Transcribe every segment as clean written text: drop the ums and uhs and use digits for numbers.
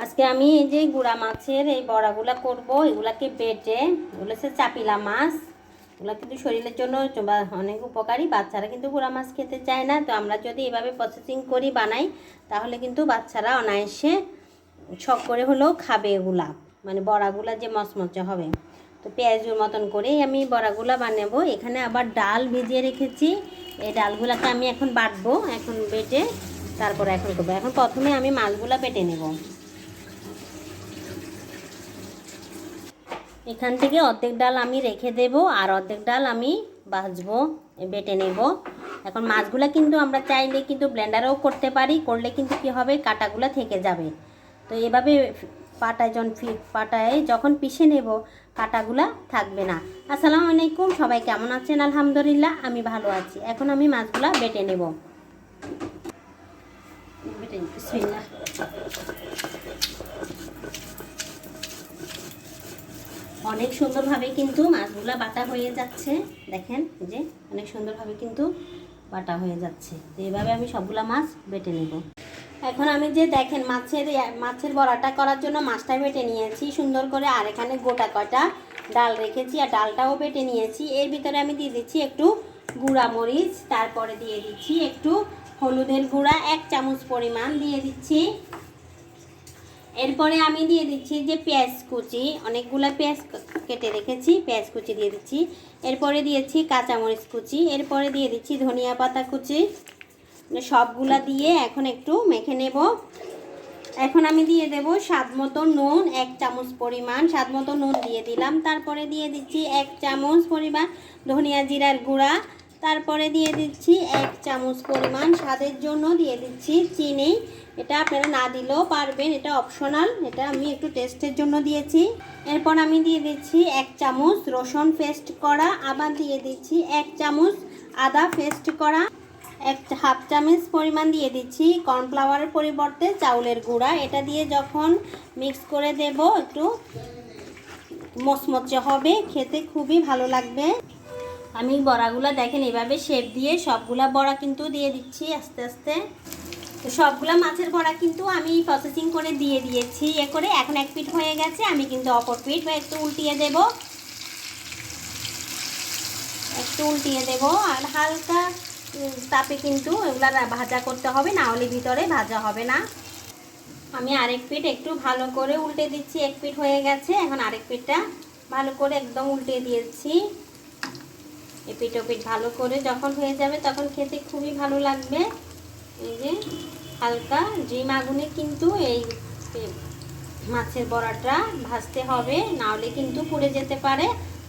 আজকে আমি এই যে গুড়া মাছের এই বড়াগুলা করব। এগুলাকে বেটে, এগুলো হচ্ছে চাপিলা মাছ। এগুলো কিন্তু শরীরের জন্য অনেক উপকারী। বাচ্চারা কিন্তু গুড়া মাছ খেতে চায় না। তো আমরা যদি এভাবে প্রসেসিং করি বানাই, তাহলে কিন্তু বাচ্চারা অনায়াসে শখ করে হলেও খাবে এগুলা, মানে বড়াগুলা যে মচমচে হবে। তো পেঁয়াজুর মতন করেই আমি বড়াগুলা বানাবো। এখানে আবার ডাল ভিজিয়ে রেখেছি। এই ডালগুলাকে আমি এখন বাটবো, এখন বেটে তারপরে এখন করবো। এখন প্রথমে আমি মাছগুলা বেটে নেব। এখান থেকে অর্ধেক ডাল আমি রেখে দেব, আর অর্ধেক ডাল আমি ভাজবো, বেটে নেব। এখন মাছগুলা কিন্তু আমরা চাইলে কিন্তু ব্লেন্ডারেও করতে পারি, করলে কিন্তু কি হবে, কাঁটাগুলো থেকে যাবে। তো এভাবে পাটায় যখন পিষে নেব, কাঁটাগুলা থাকবে না। আসসালামু আলাইকুম, সবাই কেমন আছেন? আলহামদুলিল্লাহ, আমি ভালো আছি। এখন আমি মাছগুলা বেটে নেব। বিসমিল্লাহ। অনেক সুন্দরভাবে কিন্তু মাছগুলা বাটা হয়ে যাচ্ছে। দেখেন যে অনেক সুন্দরভাবে কিন্তু বাটা হয়ে যাচ্ছে। তো এইভাবে আমি সবগুলা মাছ বেটে নেব। এখন আমি যে দেখেন মাছের বড়াটা করার জন্য মাছটা বেটে নিয়েছি সুন্দর করে। আর এখানে গোটা কটা ডাল রেখেছি, আর ডালটাও বেটে নিয়েছি। এর ভিতরে আমি দিয়ে দিচ্ছি একটু গুঁড়া মরিচ, তারপরে দিয়ে দিচ্ছি একটু হলুদের গুঁড়া 1 চামচ পরিমাণ দিয়ে দিচ্ছি। এরপরে আমি দিয়ে দিচ্ছি যে পেঁয়াজ কুচি, অনেকগুলো পেঁয়াজ কেটে রেখেছি, পেঁয়াজ কুচি দিয়ে দিচ্ছি। এরপরে দিয়েছি কাঁচামরিচ কুচি, এরপরে দিয়ে দিচ্ছি ধনিয়া পাতা কুচি। সবগুলা দিয়ে এখন একটু মেখে নেব। এখন আমি দিয়ে দেব স্বাদ মতো নুন, 1 চামচ পরিমাণ স্বাদ মতো নুন দিয়ে দিলাম। তারপরে দিয়ে দিচ্ছি 1 চামচ পরিমাণ ধনিয়া জিরার গুঁড়া। তারপরে দিয়ে দিচ্ছি 1 চামচ পরিমাণ স্বাদের জন্য দিয়ে দিচ্ছি চিনি। এটা আপনারা না দিলেও পারবেন, এটা অপশনাল, এটা আমি একটু টেস্টের জন্য দিয়েছি। এরপর আমি দিয়ে দিচ্ছি 1 চামচ রসুন পেস্ট করা, আবার দিয়ে দিচ্ছি 1 চামচ আদা পেস্ট করা। হাফ চামচ পরিমাণ দিয়ে দিচ্ছি কর্নফ্লাওয়ারের পরিবর্তে চাউলের গুঁড়া। এটা দিয়ে যখন মিক্স করে দেব, একটু মচমচে হবে, খেতে খুবই ভালো লাগবে। আমি বড়াগুলা দেখেন এভাবে শেপ দিয়ে সবগুলা বড়া কিন্তু দিয়ে দিচ্ছি আস্তে আস্তে। তো সবগুলা মাছের বড়া কিন্তু আমি প্রসেসিং করে দিয়ে দিয়েছি এ করে। এখন এক পিঠ হয়ে গেছে, আমি কিন্তু অপর পিঠ একটু উল্টিয়ে দেব, আর হালকা তাপে কিন্তু এগুলা ভাজা করতে হবে, না হলে ভিতরে ভাজা হবে না। আমি আরেক পিঠ একটু ভালো করে উল্টে দিচ্ছি। এক পিঠ হয়ে গেছে, এখন আরেক পিঠটা ভালো করে একদম উল্টে দিয়েছি। এই পিঠ ও পিঠ ভালো করে যখন হয়ে যাবে তখন খেতে খুবই ভালো লাগবে। এই যে হালকা ডিম আগুনে কিন্তু এই মাছের বড়াটা ভাজতে হবে, না হলে কিন্তু পুড়ে যেতে পারে,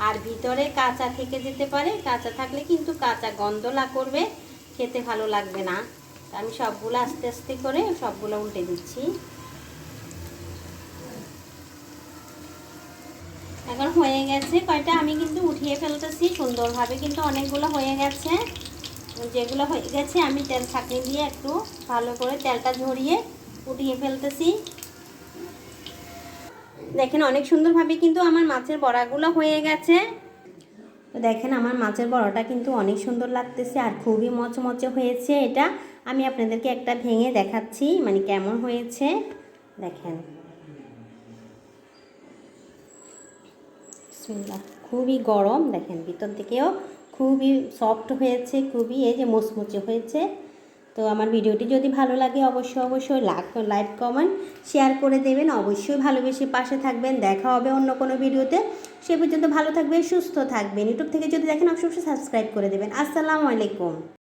আর ভিতরে কাঁচা থেকে যেতে পারে। কাঁচা থাকলে কিন্তু কাঁচা গন্ধ করবে, খেতে ভালো লাগবে না। আমি সবগুলো আস্তে আস্তে করে সবগুলো উল্টে দিচ্ছি। এখন হয়ে গেছে কয়টা, আমি কিন্তু উঠিয়ে ফেলতেছি সুন্দরভাবে, কিন্তু অনেকগুলো হয়ে গেছে। যেগুলো হয়ে গেছে আমি তেল ছাঁকনি দিয়ে একটু ভালো করে তেলটা ঝরিয়ে উঠিয়ে ফেলতেছি। দেখেন অনেক সুন্দরভাবে কিন্তু আমার মাছের বড়াগুলো হয়ে গেছে। তো দেখেন আমার মাছের বড়াটা কিন্তু অনেক সুন্দর লাগতেছে, আর খুবই মচমচে হয়েছে। এটা আমি আপনাদেরকে একটা ভেঙে দেখাচ্ছি, মানে কেমন হয়েছে দেখেন। খুবই গরম, দেখেন ভিতর থেকেও খুবই সফট হয়েছে, খুবই এই যে মুচমুচে হয়েছে। তো আমার ভিডিওটি যদি ভালো লাগে অবশ্যই লাইক কমেন্ট শেয়ার করে দেবেন। অবশ্যই ভালোবেসে পাশে থাকবেন। দেখা হবে অন্য কোনো ভিডিওতে। সে পর্যন্ত ভালো থাকবেন, সুস্থ থাকবেন। ইউটিউব থেকে যদি দেখেন অবশ্যই সাবস্ক্রাইব করে দেবেন। আসসালামু আলাইকুম।